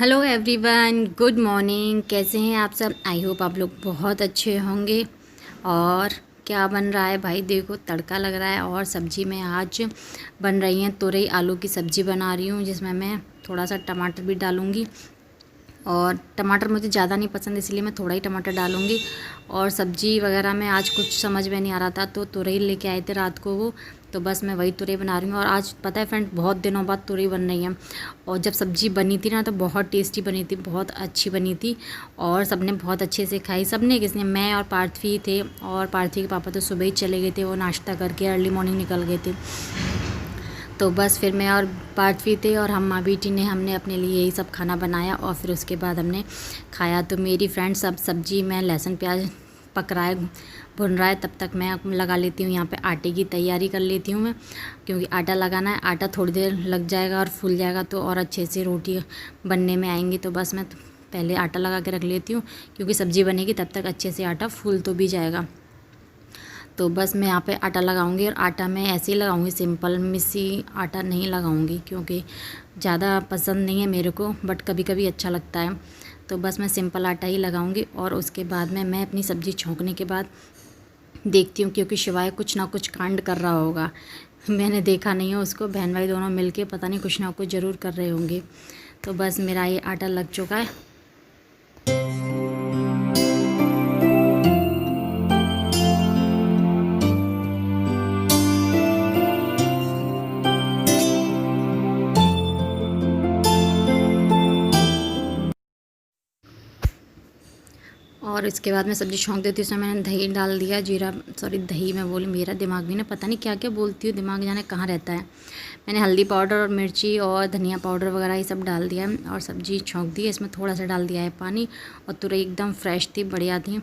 Hello everyone, good morning. कैसे हैं आप सब? आई होप आप लोग बहुत अच्छे होंगे। और क्या बन रहा है भाई? देखो, तड़का लग रहा है और सब्ज़ी में आज बन रही हैं तुरई आलू की सब्ज़ी बना रही हूँ, जिसमें मैं थोड़ा सा टमाटर भी डालूँगी। और टमाटर मुझे ज़्यादा नहीं पसंद, इसलिए मैं थोड़ा ही टमाटर डालूँगी। और सब्ज़ी वगैरह में आज कुछ समझ में नहीं आ रहा था, तो तुरई लेके आए थे रात को वो, तो बस मैं वही तुरई बना रही हूँ। और आज पता है फ्रेंड, बहुत दिनों बाद तुरई बन रही है। और जब सब्ज़ी बनी थी ना, तो बहुत टेस्टी बनी थी, बहुत अच्छी बनी थी। और सबने बहुत अच्छे से खाई। सबने किसने? मैं और पार्थवी थे। और पार्थवी के पापा तो सुबह ही चले गए थे, वो नाश्ता करके अर्ली मॉर्निंग निकल गए थे। तो बस फिर मैं और पार्थवी थे और हम माँ बेटी ने हमने अपने लिए यही सब खाना बनाया और फिर उसके बाद हमने खाया। तो मेरी फ्रेंड सब सब्ज़ी में लहसुन प्याज पक रहा है, भुन रहा है, तब तक मैं लगा लेती हूँ यहाँ पे आटे की तैयारी कर लेती हूँ मैं, क्योंकि आटा लगाना है। आटा थोड़ी देर लग जाएगा और फूल जाएगा तो और अच्छे से रोटी बनने में आएंगी। तो बस मैं पहले आटा लगा के रख लेती हूँ, क्योंकि सब्ज़ी बनेगी तब तक अच्छे से आटा फूल तो भी जाएगा। तो बस मैं यहाँ पे आटा लगाऊंगी और आटा मैं ऐसे ही लगाऊंगी, सिंपल मिसी आटा नहीं लगाऊंगी, क्योंकि ज़्यादा पसंद नहीं है मेरे को, बट कभी कभी अच्छा लगता है। तो बस मैं सिंपल आटा ही लगाऊंगी। और उसके बाद में मैं अपनी सब्ज़ी छौंकने के बाद देखती हूँ, क्योंकि शिवाय कुछ ना कुछ कांड कर रहा होगा। मैंने देखा नहीं है उसको, बहन भाई दोनों मिलके पता नहीं कुछ ना कुछ ज़रूर कर रहे होंगे। तो बस मेरा ये आटा लग चुका है। और इसके बाद मैं सब्ज़ी छौंक देती हूँ। उसमें मैंने दही डाल दिया, जीरा, सॉरी दही मैं बोली, मेरा दिमाग भी ना पता नहीं क्या क्या बोलती हूँ, दिमाग जाने कहाँ रहता है। मैंने हल्दी पाउडर और मिर्ची और धनिया पाउडर वगैरह ये सब डाल दिया है और सब्ज़ी छौंक दी है। इसमें थोड़ा सा डाल दिया है पानी। और तुरई एकदम फ्रेश थी, बढ़िया थी,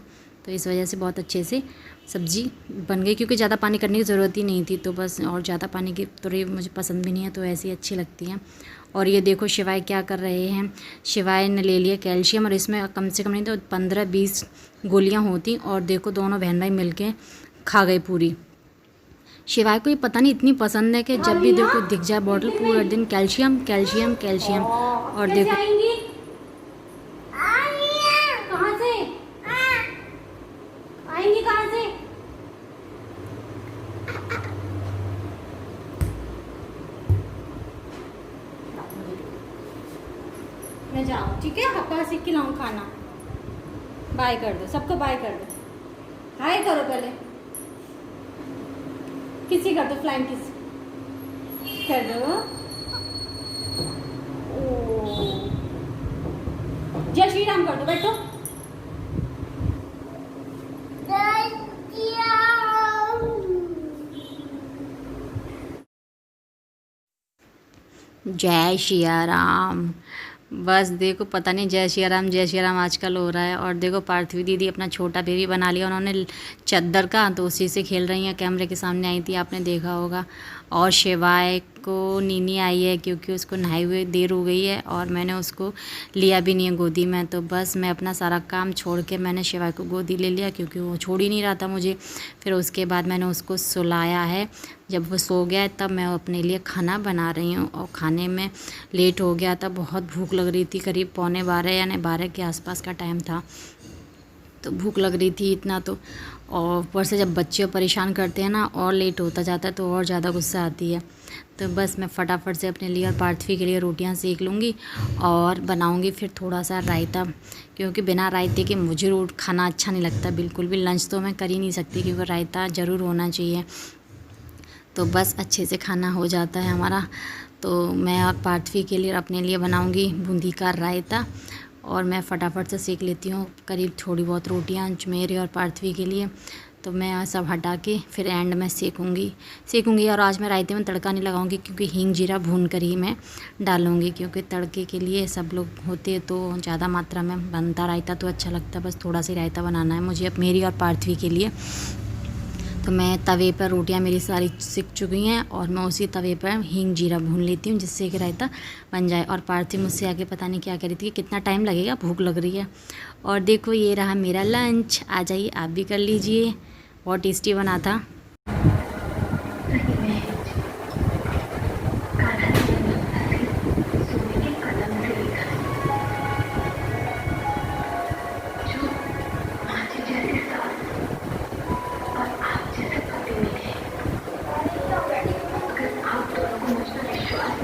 तो इस वजह से बहुत अच्छे से सब्ज़ी बन गई, क्योंकि ज़्यादा पानी करने की ज़रूरत ही नहीं थी। तो बस, और ज़्यादा पानी की तुरई मुझे पसंद भी नहीं है, तो ऐसी अच्छी लगती हैं। और ये देखो शिवाय क्या कर रहे हैं। शिवाय ने ले लिया कैल्शियम, और इसमें कम से कम नहीं तो 15-20 गोलियां होती। और देखो दोनों बहन भाई मिलके खा गए पूरी। शिवाय को ये पता नहीं इतनी पसंद है कि जब भी देखो दिख जाए बॉटल, पूरा दिन कैल्शियम कैल्शियम कैल्शियम। और देखो कहाँ से आएंगी, कहाँ से? मैं जाऊँ, ठीक है? हक्का से खिलाऊँ खाना। बाय कर दो सबको, बाय कर दो, हाय करो पहले, किसी कर दो, फ्लाइंग किस कर दो। ओ, जय श्री राम कर दो, बैठो। जय श्री राम। बस देखो, पता नहीं जय श्री राम आजकल हो रहा है। और देखो पार्थवी दीदी अपना छोटा बेबी बना लिया उन्होंने चद्दर का, तो उसी से खेल रही हैं। कैमरे के सामने आई थी, आपने देखा होगा। और शिवाय को नीनी आई है, क्योंकि उसको नहाए हुए देर हो गई है और मैंने उसको लिया भी नहीं है गोदी में। तो बस मैं अपना सारा काम छोड़ के मैंने शिवाय को गोदी ले लिया, क्योंकि वो छोड़ ही नहीं रहा था मुझे। फिर उसके बाद मैंने उसको सुलाया है। जब वो सो गया है तब मैं अपने लिए खाना बना रही हूँ। और खाने में लेट हो गया था, बहुत भूख लग रही थी, करीब 11:45 यानी 12 के आसपास का टाइम था। तो भूख लग रही थी इतना तो, और ऊपर से जब बच्चे परेशान करते हैं ना, और लेट होता जाता है तो और ज़्यादा गुस्सा आती है। तो बस मैं फटाफट से अपने लिए और पार्थवी के लिए रोटियां सेक लूँगी और बनाऊँगी फिर थोड़ा सा रायता, क्योंकि बिना रायते के मुझे रोट खाना अच्छा नहीं लगता बिल्कुल भी। लंच तो मैं कर ही नहीं सकती, क्योंकि रायता ज़रूर होना चाहिए, तो बस अच्छे से खाना हो जाता है हमारा। तो मैं और पार्थवी के लिए अपने लिए बनाऊंगी बूंदी का रायता, और मैं फटाफट से सेक लेती हूँ करीब थोड़ी बहुत रोटियाँ मेरे और पार्थवी के लिए। तो मैं सब हटा के फिर एंड में सेकूँगी। और आज मैं रायते में तड़का नहीं लगाऊंगी, क्योंकि हींग जीरा भून कर ही मैं डालूँगी, क्योंकि तड़के के लिए सब लोग होते तो ज़्यादा मात्रा में बनता रायता तो अच्छा लगता है। बस थोड़ा सा रायता बनाना है मुझे मेरी और पार्थवी के लिए। तो मैं तवे पर रोटियां मेरी सारी सिक चुकी हैं और मैं उसी तवे पर हींग जीरा भून लेती हूँ, जिससे कि रायता बन जाए। और पार्थवी मुझसे आके पता नहीं क्या कह रही थी कि कितना टाइम लगेगा, भूख लग रही है। और देखो ये रहा मेरा लंच, आ जाइए आप भी कर लीजिए, बहुत टेस्टी बना था।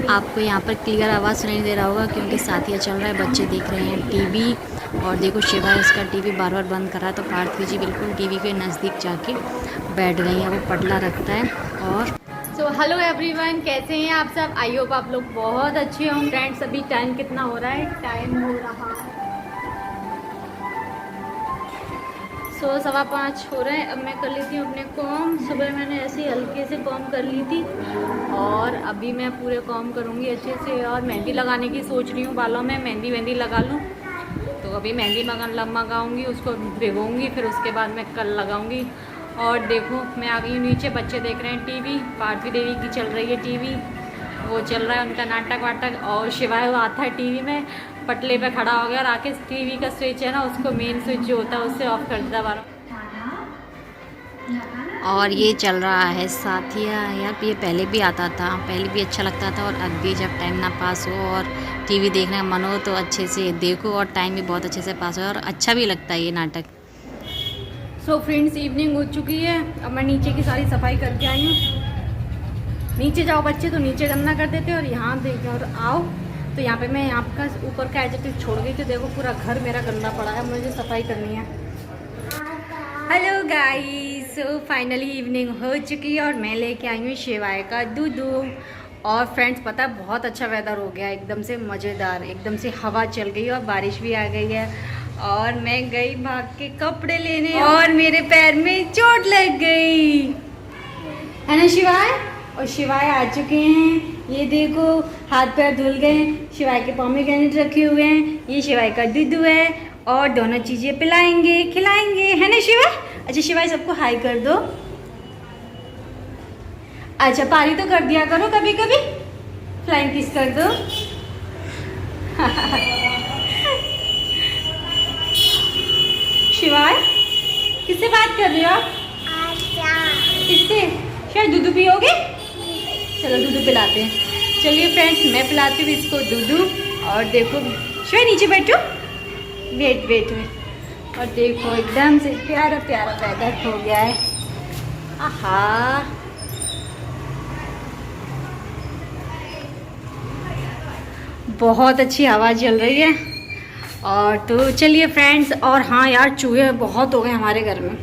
आपको यहाँ पर क्लियर आवाज़ सुनाई दे रहा होगा क्योंकि साथिया चल रहा है, बच्चे देख रहे हैं टीवी। और देखो शिवा इसका टीवी बार बार बंद कर रहा है, तो पार्थवी जी बिल्कुल टीवी के नज़दीक जाके बैठ गई हैं। वो पटला रखता है। और सो हेलो एवरीवन, कैसे हैं आप सब? आई होप आप लोग बहुत अच्छे हों। फ्रेंड्स, अभी टाइम कितना हो रहा है? टाइम हो रहा है 5:15 हो रहे हैं। अब मैं कर लेती हूँ अपने कॉम। सुबह मैंने ऐसे ही हल्के से कॉम कर ली थी और अभी मैं पूरे कॉम करूँगी अच्छे से। और मेहंदी लगाने की सोच रही हूँ, बालों में मेहंदी लगा लूँ। तो अभी मेहंदी मंगाऊँगी, उसको भिगोऊँगी, फिर उसके बाद मैं कल लगाऊँगी। और देखो मैं आ गई हूँ नीचे, बच्चे देख रहे हैं टीवी। पार्थवी देवी की चल रही है टीवी, वो चल रहा है उनका नाटक वाटक। और शिवाय वो आता है टीवी में, पटले पे खड़ा हो गया और आके टीवी का स्विच है ना, उसको मेन स्विच जो होता है उससे ऑफ कर देता बार। और ये चल रहा है साथिया। यार ये पहले भी आता था, पहले भी अच्छा लगता था। और अब भी जब टाइम ना पास हो और टीवी देखने का मन हो तो अच्छे से देखो और टाइम भी बहुत अच्छे से पास हो और अच्छा भी लगता है ये नाटक। सो फ्रेंड्स, इवनिंग हो चुकी है। अब मैं नीचे की सारी सफाई करके आई हूँ। नीचे जाओ बच्चे तो नीचे गंदा कर देते और यहाँ देखो और आओ तो यहाँ पे मैं यहाँ का ऊपर का एडजेक्टिव छोड़ गई थी। देखो पूरा घर मेरा गंदा पड़ा है, मुझे सफाई करनी है। Hello guys, so finally evening हो चुकी है और मैं लेके आई हूँ शिवाय का दूध। और फ्रेंड्स पता है बहुत अच्छा वेदर हो गया, एकदम से मज़ेदार, एकदम से हवा चल गई और बारिश भी आ गई है। और मैं गई भाग के कपड़े लेने और मेरे पैर में चोट लग गई है ना शिवाय। और शिवाय आ चुके हैं, ये देखो हाथ पैर धुल गए। शिवाय के पोमेग्रेनेट रखे हुए हैं, ये शिवाय का दूध है और दोनों चीज़ें पिलाएंगे खिलाएंगे, है ना शिवाय। अच्छा शिवाय सबको हाई कर दो। अच्छा पारी तो कर दिया करो कभी कभी, फ्लाइंग किस कर दो। शिवाय किससे बात कर रहे हो आप? किससे? शायद दूध पियोगे? चलो दूध पिलाते हैं। चलिए फ्रेंड्स, मैं पिलाती हूँ इसको दूध। और देखो शिवाय नीचे बैठो, वेट। और देखो एकदम से प्यारा वेदर हो गया है। आहा बहुत अच्छी हवा चल रही है। और तो चलिए फ्रेंड्स, और हाँ यार चूहे बहुत हो गए हमारे घर में।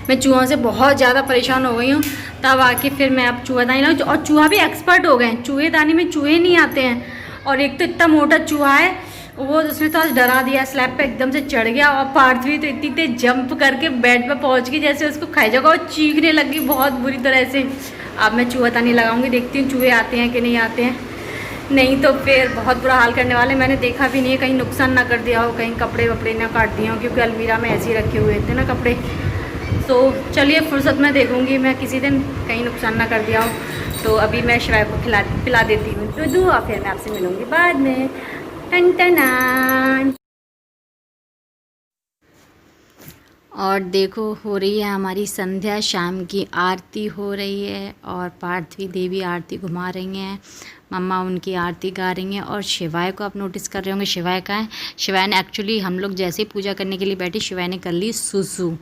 मैं चूहों से बहुत ज़्यादा परेशान हो गई हूँ, तब आके फिर मैं अब चूहेदानी लाऊँ। और चूहा भी एक्सपर्ट हो गए, चूहेदानी में चूहे नहीं आते हैं। और एक तो इतना मोटा चूहा है, वो उसने तो आज डरा दिया, स्लैब पे एकदम से चढ़ गया। और पार्थवी तो इतनी तेज जंप करके बेड पे पहुंच गई जैसे उसको खाई जाएगा, और चीखने लगी बहुत बुरी तरह से। अब मैं चूहेदानी लगाऊंगी, देखती हूँ चूहे आते हैं कि नहीं आते हैं। नहीं तो फिर बहुत बुरा हाल करने वाले। मैंने देखा भी नहीं है कहीं नुकसान ना कर दिया हो, कहीं कपड़े वपड़े ना काट दिए हो, क्योंकि अलमीरा में ऐसे ही रखे हुए थे ना कपड़े। तो चलिए फुर्सत में देखूंगी मैं किसी दिन कहीं नुकसान ना कर दिया हो। तो अभी मैं शिवाय को पिला देती हूँ तो दूँ, फिर मैं आपसे मिलूँगी बाद में। टन टन। और देखो हो रही है हमारी संध्या, शाम की आरती हो रही है और पार्थवी देवी आरती घुमा रही हैं, मम्मा उनकी आरती गा रही हैं। और शिवाय को आप नोटिस कर रहे होंगे, शिवाय का है। शिवाय ने एक्चुअली हम लोग जैसे ही पूजा करने के लिए बैठे, शिवाय ने कर ली सुसु।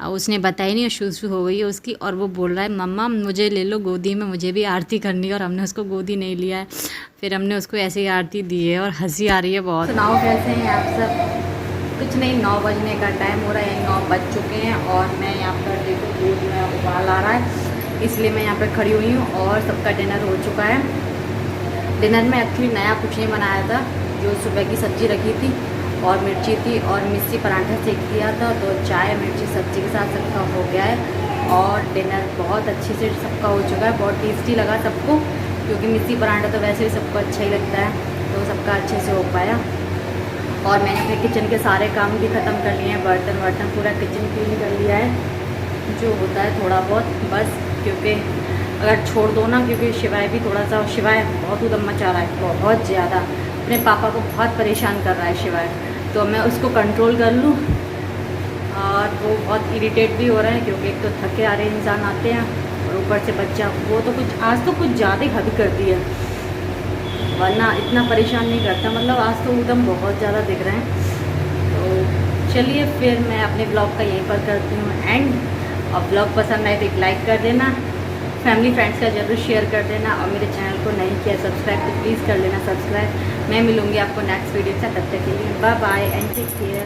उसने बताया नहीं, सुसु हो गई है उसकी। और वो बोल रहा है मम्मा मुझे ले लो गोदी में, मुझे भी आरती करनी है। और हमने उसको गोदी नहीं लिया है, फिर हमने उसको ऐसे ही आरती दी है और हंसी आ रही है बहुत। सुनाओ कैसे हैं आप सब? कुछ नहीं, 9 बजने का टाइम हो रहा है, 9 बज चुके हैं। और मैं यहाँ पर देखो दूध में उबाल आ रहा है, इसलिए मैं यहाँ पर खड़ी हुई हूँ। और सबका डिनर हो चुका है। डिनर में एक्चुअली नया कुछ नहीं बनाया था, जो सुबह की सब्ज़ी रखी थी और मिर्ची थी और मिर्ची पराठा सेक दिया था, तो चाय मिर्ची सब्ज़ी के साथ सबका हो गया है। और डिनर बहुत अच्छे से सबका हो चुका है, बहुत टेस्टी लगा सबको, क्योंकि मिर्ची पराठा तो वैसे भी सबको अच्छा ही लगता है, तो सबका अच्छे से हो पाया। और मैंने अपने किचन के सारे काम भी ख़त्म कर लिए हैं, बर्तन वर्तन पूरा किचन क्लीन कर लिया है, जो होता है थोड़ा बहुत बस। क्योंकि अगर छोड़ दो ना, क्योंकि शिवाय भी थोड़ा सा, शिवाय बहुत उदम मचा रहा है बहुत ज़्यादा, अपने पापा को बहुत परेशान कर रहा है शिवाय, तो मैं उसको कंट्रोल कर लूँ। और वो बहुत इरिटेट भी हो रहे हैं, क्योंकि एक तो थके आ रहे इंसान आते हैं और ऊपर से बच्चा, वो तो कुछ आज तो कुछ ज़्यादा ही हद कर दी है, वरना इतना परेशान नहीं करता। मतलब आज तो एकदम बहुत ज़्यादा दिख रहे हैं। तो चलिए फिर मैं अपने ब्लॉग का यहीं पर करती हूँ एंड। और ब्लॉग पसंद आए तो एक लाइक कर देना, फैमिली फ्रेंड्स का ज़रूर शेयर कर देना, और मेरे चैनल को नहीं किया सब्सक्राइब तो प्लीज़ कर लेना सब्सक्राइब। मैं मिलूँगी आपको नेक्स्ट वीडियो के साथ, तब तक के लिए bye bye and take care.